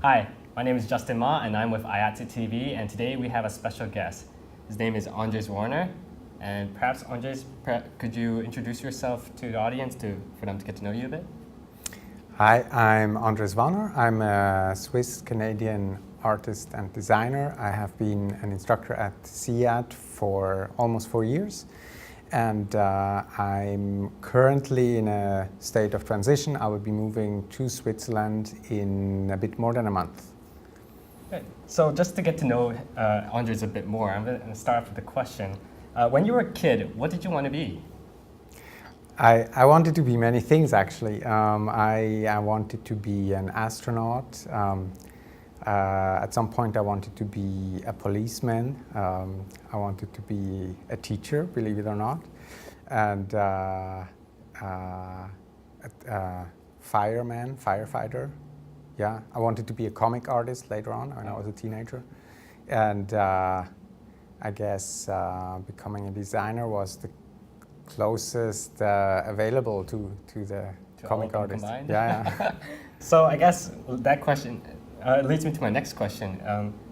Hi, my name is Justin Ma, and I'm with IATSU TV, and today we have a special guest. His name is Andres Wanner, and perhaps Andres, could you introduce yourself to the audience for them to get to know you a bit? Hi, I'm Andres Wanner. I'm a Swiss-Canadian artist and designer. I have been an instructor at SIAT for almost 4 years, and I'm currently in a state of transition. I will be moving to Switzerland in a bit more than a month. Good. So just to get to know Andres a bit more, I'm going to start off with a question. When you were a kid, what did you want to be? I wanted to be many things, actually. I wanted to be an astronaut. At some point I wanted to be a policeman. I wanted to be a teacher, believe it or not, and a firefighter. Yeah, I wanted to be a comic artist later on when I was a teenager, and I guess becoming a designer was the closest available to the comic artist. Combined? Yeah. So I guess that question leads me to my next question.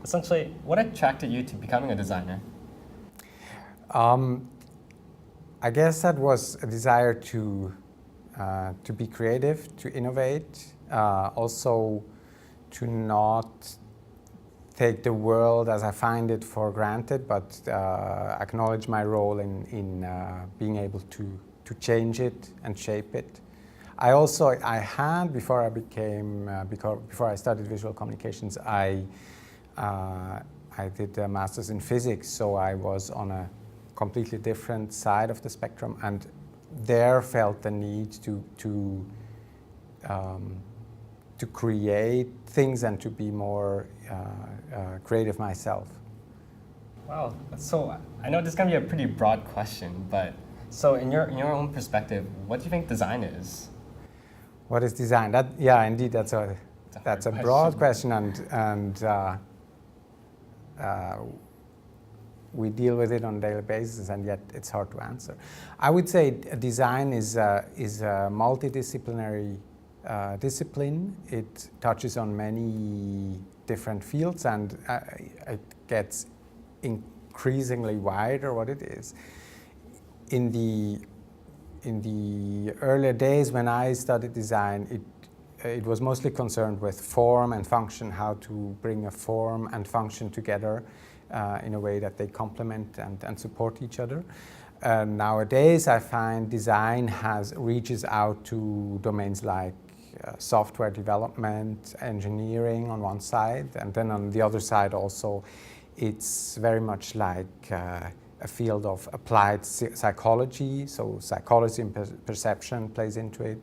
Essentially, what attracted you to becoming a designer? I guess that was a desire to be creative, to innovate, also to not take the world as I find it for granted, but acknowledge my role in being able to change it and shape it. I had, before I studied visual communications, I did a master's in physics, so I was on a completely different side of the spectrum, and there felt the need to create things and to be more creative myself. Wow, so I know this is going to be a pretty broad question, but so in your own perspective, what do you think design is? What is design? Yeah, indeed, that's a broad question, and we deal with it on a daily basis, and yet it's hard to answer. I would say design is a multidisciplinary discipline. It touches on many different fields, and it gets increasingly wider what it is. In the earlier days when I studied design, it was mostly concerned with form and function, how to bring a form and function together in a way that they complement and support each other. Nowadays, I find design reaches out to domains like software development, engineering on one side, and then on the other side also, it's very much like a field of applied psychology, so psychology and perception plays into it.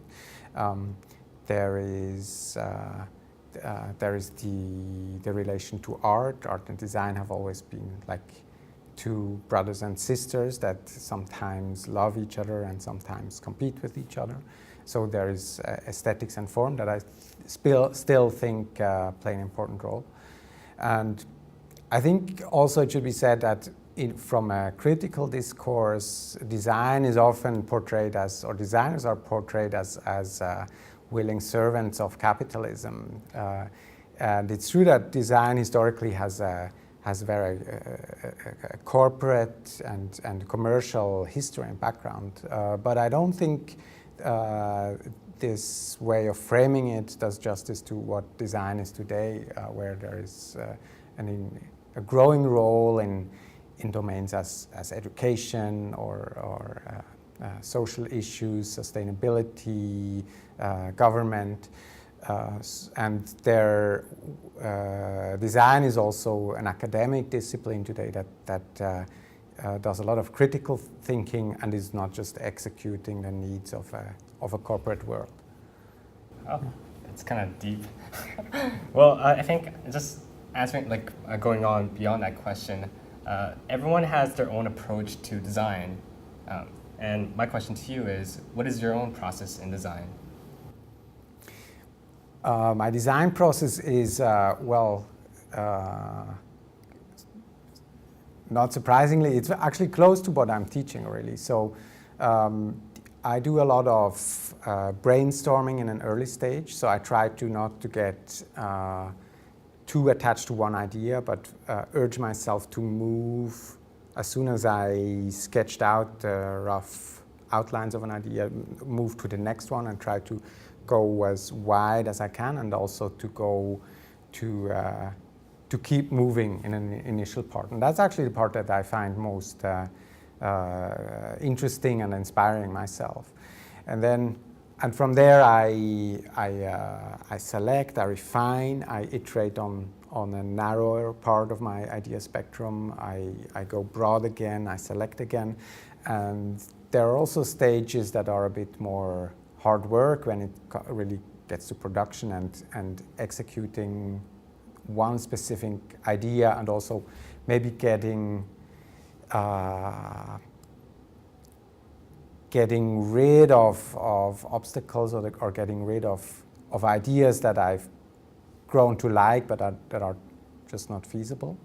There is the relation to art. Art and design have always been like two brothers and sisters that sometimes love each other and sometimes compete with each other. So there is aesthetics and form that I still think play an important role. And I think also it should be said that from a critical discourse, design is often portrayed as, or designers are portrayed as willing servants of capitalism. And it's true that design historically has very corporate and commercial history and background. But I don't think this way of framing it does justice to what design is today, where there is a growing role in domains as education or social issues, sustainability, government, and their design is also an academic discipline today that does a lot of critical thinking and is not just executing the needs of a corporate world. Oh, that's kind of deep. Well, I think just answering, going on beyond that question, everyone has their own approach to design. And my question to you is, what is your own process in design? My design process is, not surprisingly, it's actually close to what I'm teaching, really. So I do a lot of brainstorming in an early stage. So I try to not to get too attached to one idea, but urge myself to move as soon as I sketched out the rough outlines of an idea, move to the next one and try to go as wide as I can, and also to go to keep moving in an initial part. And that's actually the part that I find most interesting and inspiring myself. And from there I select, I refine, I iterate on a narrower part of my idea spectrum. I go broad again, I select again. And there are also stages that are a bit more hard work when it really gets to production and executing one specific idea, and also maybe getting rid of obstacles or getting rid of ideas that I've grown to like but that are just not feasible.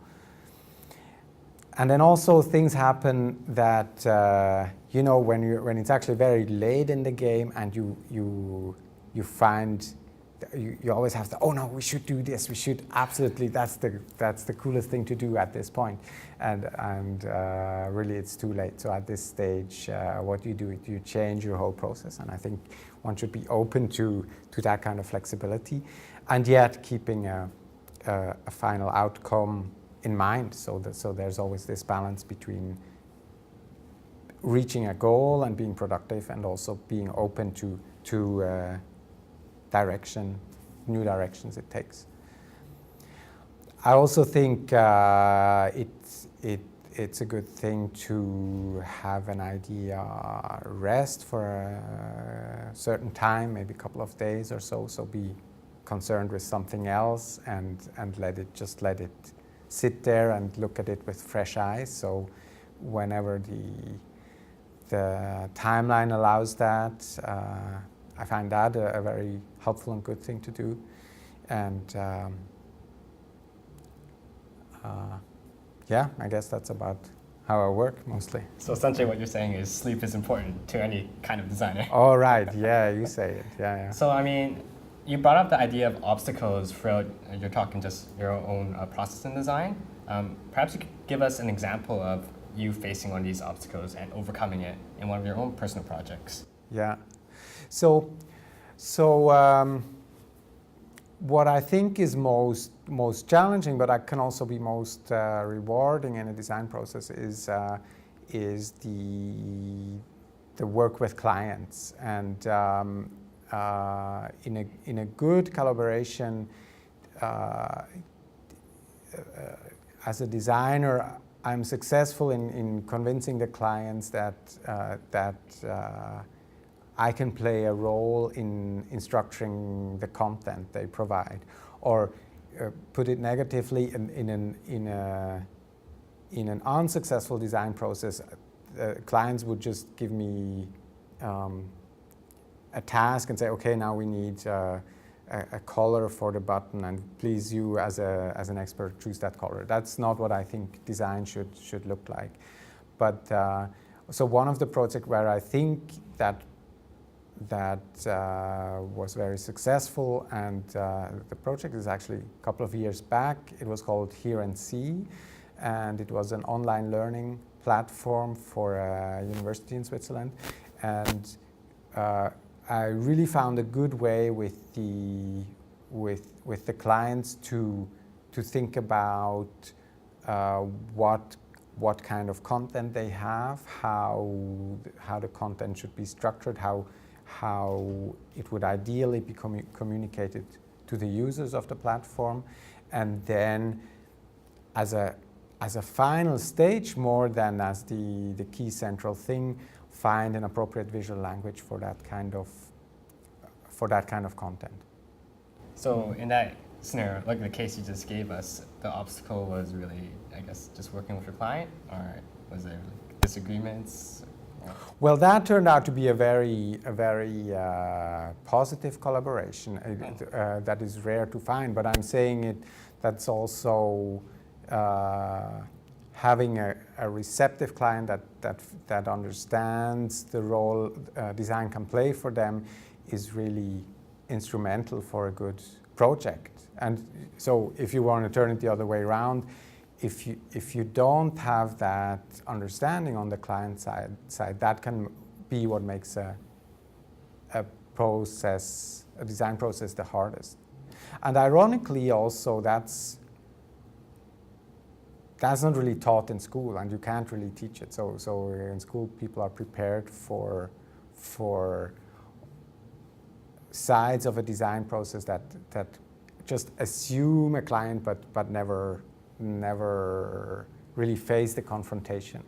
And then also things happen that when it's actually very late in the game and you find you always have to, oh no, we should do this, we should absolutely, that's the coolest thing to do at this point, and really it's too late. So at this stage, what you do, you change your whole process, and I think one should be open to that kind of flexibility, and yet keeping a final outcome in mind. So there's always this balance between reaching a goal and being productive, and also being open to new directions it takes. I also think it's a good thing to have an idea rest for a certain time, maybe a couple of days or so. So be concerned with something else and let it sit there and look at it with fresh eyes. So whenever the timeline allows that, I find that a very helpful and good thing to do. And yeah, I guess that's about how I work mostly. So essentially what you're saying is sleep is important to any kind of designer. Oh, right. Yeah, you say it. Yeah. So, I mean, you brought up the idea of obstacles throughout your talk and just your own process in design. Perhaps you could give us an example of you facing one of these obstacles and overcoming it in one of your own personal projects. Yeah. So what I think is most challenging, but can also be most rewarding in a design process is the work with clients. And in a good collaboration, as a designer, I'm successful in convincing the clients that I can play a role in structuring the content they provide. Or put it negatively, in an unsuccessful design process, clients would just give me a task and say, okay, now we need a color for the button, and please, you as an expert, choose that color. That's not what I think design should look like. But so one of the projects where I think that was very successful, and the project is actually a couple of years back. It was called Hear and See, and it was an online learning platform for a university in Switzerland. And I really found a good way with the clients to think about what kind of content they have, how the content should be structured, how it would ideally be communicated to the users of the platform, and then as a final stage, more than as the key central thing, find an appropriate visual language for that kind of content. So in that scenario, like the case you just gave us, the obstacle was really, I guess, just working with your client, or was there like disagreements? Well, that turned out to be a very positive collaboration. That is rare to find, but I'm saying that's also having a receptive client that understands the role design can play for them is really instrumental for a good project. And so if you want to turn it the other way around, if you don't have that understanding on the client side, that can be what makes a design process the hardest. And ironically also, that's not really taught in school, and you can't really teach it. So in school, people are prepared for sides of a design process that just assume a client, but never really face the confrontation.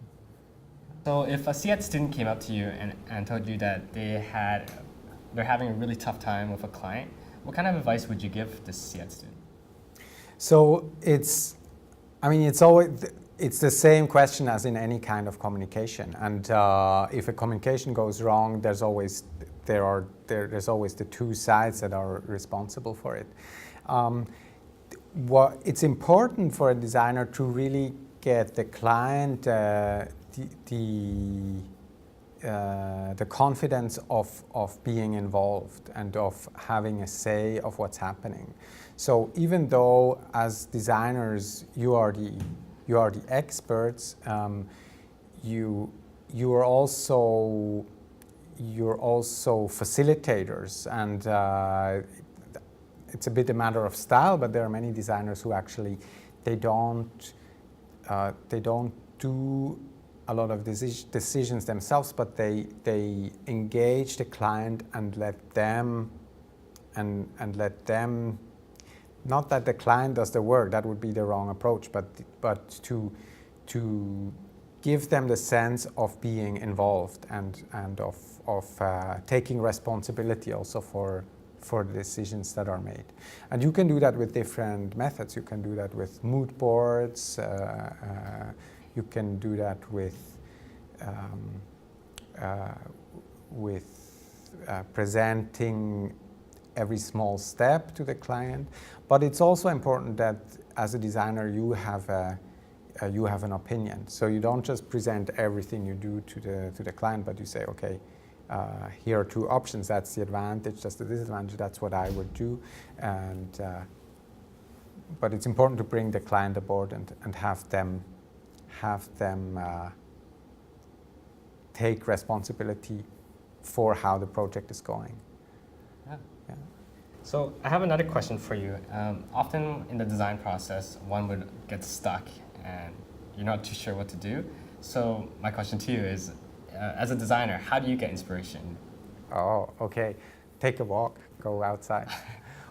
So if a SIAT student came up to you and told you that they're having a really tough time with a client, what kind of advice would you give this SIAT student? So it's the same question as in any kind of communication. And if a communication goes wrong, there's always the two sides that are responsible for it. It's important for a designer to really get the client the confidence of being involved and of having a say of what's happening. So even though as designers you are the experts, you're also facilitators, and it's a bit a matter of style, but there are many designers who actually they don't do a lot of decisions themselves, but they engage the client and let them not that the client does the work, that would be the wrong approach, but to give them the sense of being involved and of taking responsibility also for the decisions that are made. And you can do that with different methods. You can do that with mood boards. You can do that with presenting every small step to the client. But it's also important that as a designer you have an opinion. So you don't just present everything you do to the client, but you say, okay, here are two options. That's the advantage. That's the disadvantage. That's what I would do. And but it's important to bring the client aboard and have them take responsibility for how the project is going. Yeah. So I have another question for you. Often in the design process, one would get stuck and you're not too sure what to do. So my question to you is, as a designer, how do you get inspiration? Oh, okay. Take a walk, go outside.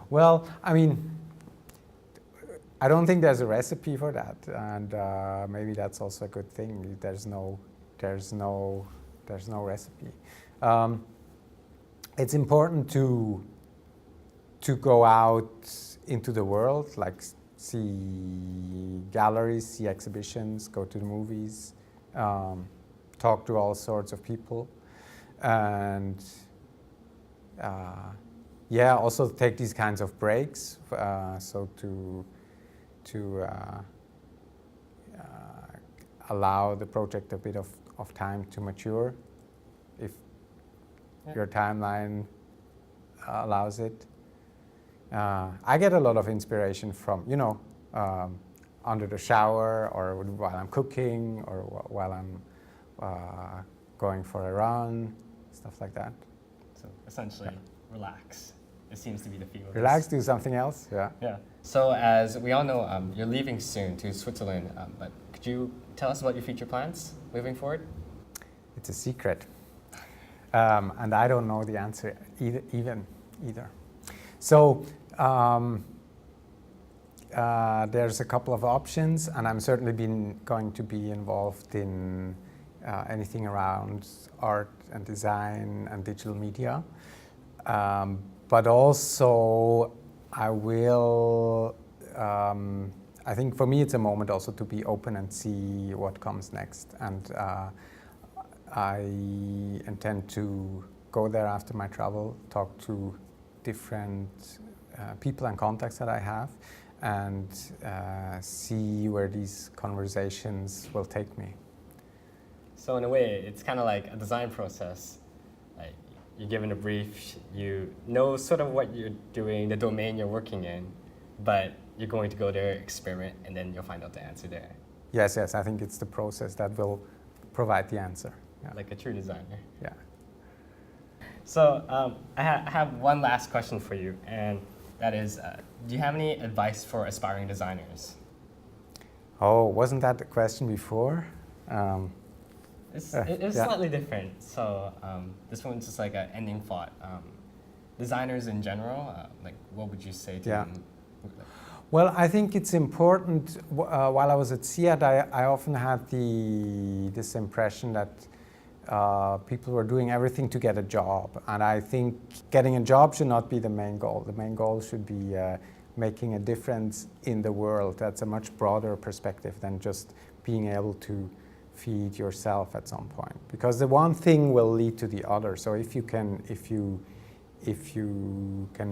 Well, I mean, I don't think there's a recipe for that, and maybe that's also a good thing. There's no recipe. It's important to go out into the world, like see galleries, see exhibitions, go to the movies, talk to all sorts of people, and also take these kinds of breaks, so to allow the project a bit of time to mature, if your timeline allows it. I get a lot of inspiration from, under the shower, or while I'm cooking, or while I'm going for a run, stuff like that. So essentially, relax. It seems to be the theme of Relax, this. do something else, yeah. Yeah. So as we all know, you're leaving soon to Switzerland, but could you tell us about your future plans moving forward? It's a secret. And I don't know the answer either. So there's a couple of options, and I'm certainly going to be involved in anything around art and design and digital media. But also I will, I think for me it's a moment also to be open and see what comes next. And I intend to go there after my travel, talk to different people and contacts that I have, and see where these conversations will take me. So in a way, it's kind of like a design process. Like you're given a brief, you know sort of what you're doing, the domain you're working in, but you're going to go there, experiment, and then you'll find out the answer there. Yes, I think it's the process that will provide the answer. Yeah. Like a true designer. Yeah. So I have one last question for you, and that is, do you have any advice for aspiring designers? Oh, wasn't that the question before? It's yeah. slightly different. So this one's just like an ending thought. Designers in general, like what would you say to them? Well, I think it's important. While I was at SIAT, I often had this impression that people were doing everything to get a job. And I think getting a job should not be the main goal. The main goal should be making a difference in the world. That's a much broader perspective than just being able to feed yourself at some point. Because the one thing will lead to the other. So if you can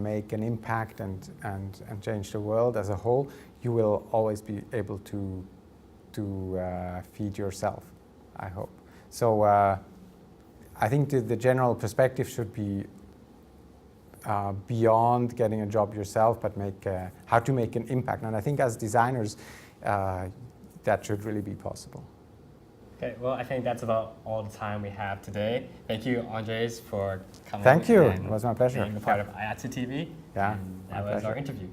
make an impact and change the world as a whole, you will always be able to feed yourself, I hope. So I think the general perspective should be beyond getting a job yourself, but how to make an impact. And I think as designers, that should really be possible. Okay, well, I think that's about all the time we have today. Thank you, Andres, for coming. Thank you. It was my pleasure. Being a part of IATSU TV. Yeah, and that was our interview.